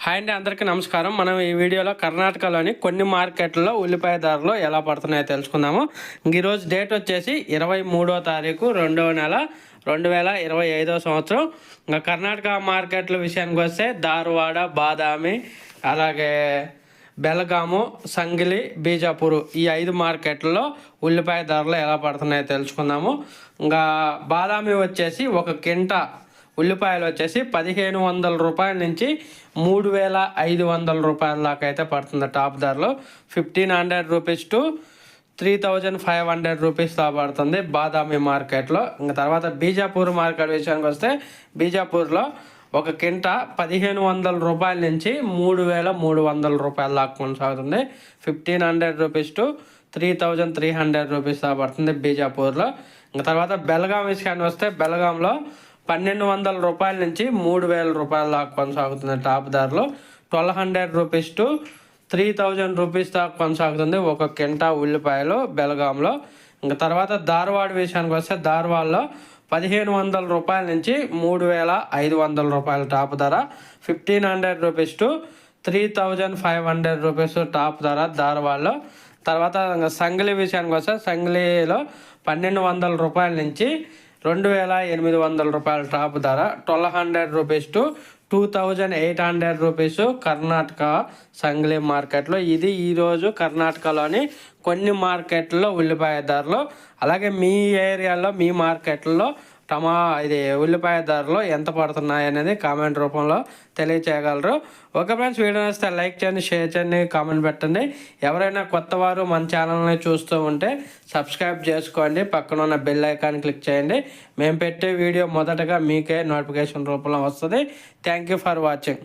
Hi అండి, అందరికీ నమస్కారం. మనం ఈ వీడియోలో కర్ణాటకలోని కొన్ని మార్కెట్లలో ఉల్లిపాయ ధరలు ఎలా పడుతున్నాయో తెలుసుకుందాము. ఈరోజు డేట్ వచ్చేసి 23వ తారీఖు 2వ నెల 2025 సంవత్సరం. ఇంకా కర్ణాటక మార్కెట్ల విషయానికి వస్తే ధారవాడ, బాదామి, అలాగే బెలగాము, సంగిలి, బీజాపూర్ ఈ 5 మార్కెట్లలో ఉల్లిపాయ ధరలు ఎలా పడుతున్నాయో తెలుసుకుందాము. ఇంకా బాదామి వచ్చేసి ఒక కింటా ఉల్లిపాయలు వచ్చేసి 1500 రూపాయల నుంచి 3500 రూపాయల దాకా అయితే పడుతుంది. టాప్ ధరలో 1500 రూపీస్ టు 3500 రూపీస్ దా పడుతుంది బాదామి మార్కెట్లో. ఇంకా తర్వాత బీజాపూర్ మార్కెట్ విషయానికి వస్తే బీజాపూర్లో ఒక కింటా 1500 రూపాయల నుంచి 3300 రూపాయల దాకా కొనసాగుతుంది. 1500 రూపీస్ టు 3300 రూపీస్ దా పడుతుంది బీజాపూర్లో. ఇంకా తర్వాత బెలగాం విషయానికి వస్తే బెలగాంలో 1200 రూపాయల నుంచి 3000 రూపాయల దాకా కొనసాగుతుంది టాప్ ధరలో. 1200 రూపీస్ టు 3000 రూపీస్ దాకా కొనసాగుతుంది ఒక కింటా ఉల్లిపాయలు బెలగాంలో. ఇంకా తర్వాత ధారవాడ విషయానికి వస్తే ధారవాడలో 1500 రూపాయల నుంచి 3500 రూపాయల టాప్ ధర. 1500 రూపీస్ టు 3500 రూపీస్ టాప్ ధర ధారవాడలో. తర్వాత సంగిలి విషయానికి వస్తే సంగిలిలో 1200 రూపాయల నుంచి 2800 రూపాయల టాప్ ధర. 1200 rupees to 2800 rupees Karnataka Sangili మార్కెట్లో. ఇది ఈరోజు కర్ణాటకలోని కొన్ని మార్కెట్లో ఉల్లిపాయ ధరలు. అలాగే మీ ఏరియాలో మీ మార్కెట్లో ఇది ఉల్లిపాయ ధరలు ఎంత పడుతున్నాయి అనేది కామెంట్ రూపంలో తెలియచేయగలరు. ఓకే ఫ్రెండ్స్, వీడియో నచ్చితే లైక్ చేయండి, షేర్ చేయండి, కామెంట్ పెట్టండి. ఎవరైనా కొత్త వారు మన ఛానల్ని చూస్తూ ఉంటే సబ్స్క్రైబ్ చేసుకోండి, పక్కన ఉన్న బెల్ ఐకాన్ క్లిక్ చేయండి. మేము పెట్టే వీడియో మొదటగా మీకే నోటిఫికేషన్ రూపంలో వస్తుంది. Thank you for watching.